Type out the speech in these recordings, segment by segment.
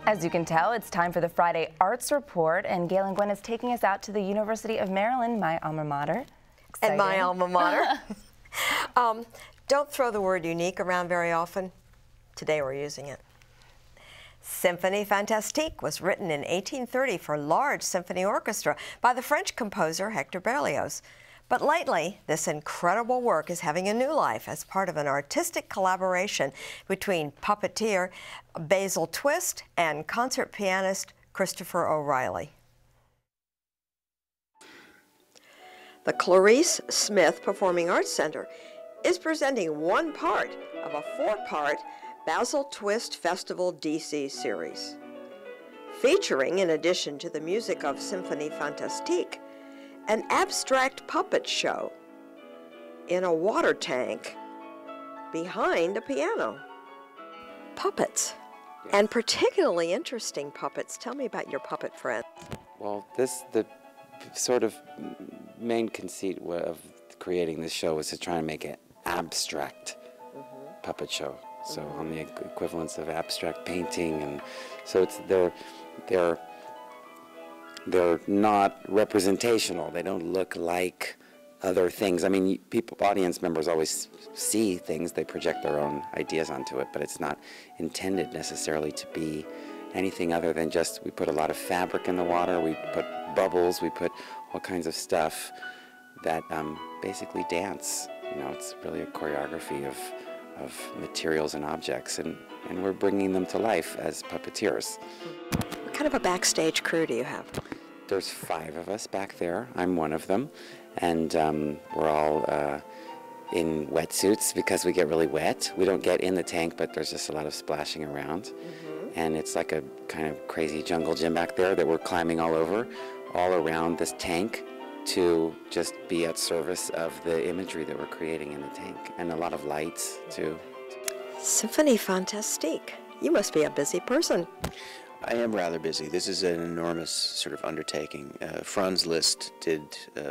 As you can tell, it's time for the Friday Arts Report, and Gailyn Gwin is taking us out to the University of Maryland, my alma mater. Exciting. And my alma mater. Don't throw the word unique around very often. Today we're using it. Symphonic Fantastique was written in 1830 for large symphony orchestra by the French composer Hector Berlioz. But lately, this incredible work is having a new life as part of an artistic collaboration between puppeteer Basil Twist and concert pianist Christopher O'Reilly. The Clarice Smith Performing Arts Center is presenting one part of a four-part Basil Twist Festival DC series, featuring, in addition to the music of Symphonic Fantastique, an abstract puppet show in a water tank behind a piano. Puppets, yes. And particularly interesting puppets. Tell me about your puppet friend. Well, the sort of main conceit of creating this show was to try and make an abstract puppet show. So on the equivalence of abstract painting, and so it's they're not representational. They don't look like other things. I mean, audience members always see things. They project their own ideas onto it, but it's not intended necessarily to be anything other than just, we put a lot of fabric in the water, we put bubbles, we put all kinds of stuff that basically dance. You know, it's really a choreography of materials and objects, and we're bringing them to life as puppeteers. What kind of a backstage crew do you have? There's 5 of us back there. I'm one of them, and we're all in wetsuits because we get really wet. We don't get in the tank, but there's just a lot of splashing around, and it's like a kind of crazy jungle gym back there that we're climbing all over, all around this tank to just be at service of the imagery that we're creating in the tank, and a lot of lights too. Symphonic Fantastique. You must be a busy person. I am rather busy. This is an enormous sort of undertaking. Franz Liszt did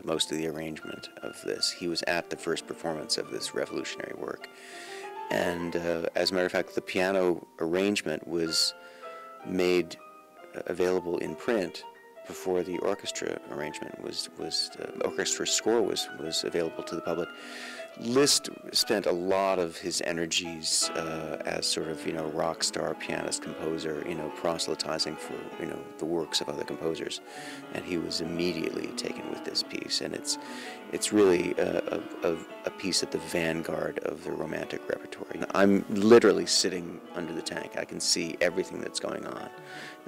most of the arrangement of this. He was at the first performance of this revolutionary work. And as a matter of fact, the piano arrangement was made available in print before the orchestra arrangement orchestra score was available to the public. Liszt spent a lot of his energies as sort of, rock star pianist composer, proselytizing for, the works of other composers, and he was immediately taken with this piece, and it's really a piece at the vanguard of the Romantic repertoire. I'm literally sitting under the tank. I can see everything that's going on,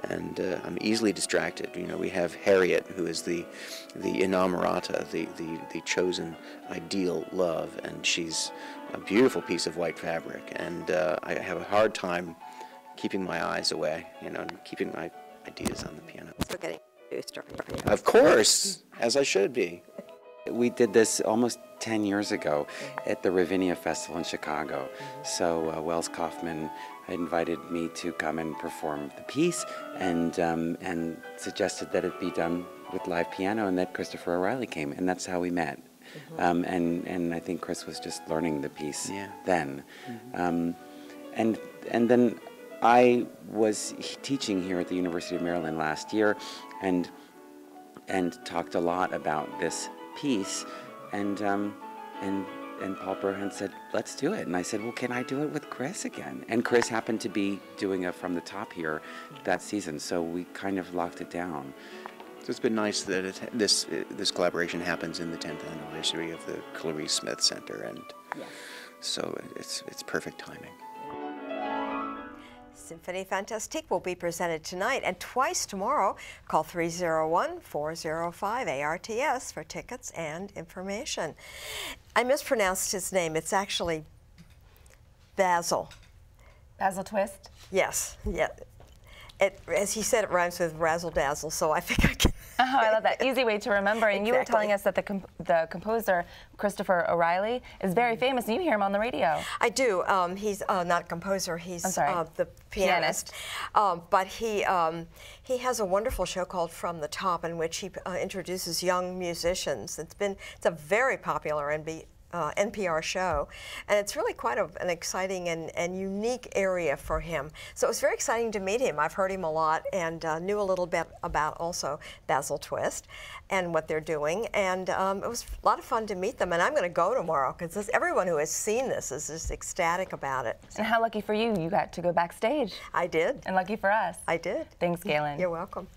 and I'm easily distracted. We have Harriet, who is the inamorata, the chosen ideal love, and she's a beautiful piece of white fabric, and I have a hard time keeping my eyes away, and keeping my ideas on the piano. Still getting used to it. Of course, as I should be. We did this almost 10 years ago at the Ravinia Festival in Chicago. So Wells Kaufman invited me to come and perform the piece, and suggested that it be done with live piano, and that Christopher O'Reilly came, and that's how we met. And I think Chris was just learning the piece then. And then I was teaching here at the University of Maryland last year, and talked a lot about this piece, and Paul Brohan said, let's do it. And I said, well, can I do it with Chris again? And Chris happened to be doing a From the Top here that season, so we kind of locked it down. So it's been nice that this collaboration happens in the 10th anniversary of the Clarice Smith Center, and so it's perfect timing. Symphonic Fantastique will be presented tonight and twice tomorrow. Call 301-405-ARTS for tickets and information. I mispronounced his name. It's actually Basil. Basil Twist? Yes. Yeah. As he said, it rhymes with razzle dazzle, so I think I can. Oh, I love that. Easy way to remember. And Exactly. you were telling us that the composer, Christopher O'Reilly, is very famous, and you hear him on the radio. I do. He's not a composer. He's the pianist. But he has a wonderful show called From the Top, in which he introduces young musicians. It's a very popular NPR show, and it's really quite an exciting and unique area for him. So it was very exciting to meet him. I've heard him a lot and knew a little bit about also Basil Twist and what they're doing, and it was a lot of fun to meet them. And I'm going to go tomorrow because everyone who has seen this is just ecstatic about it. And how lucky for you, you got to go backstage. I did. And lucky for us. I did. Thanks, Gailyn. You're welcome.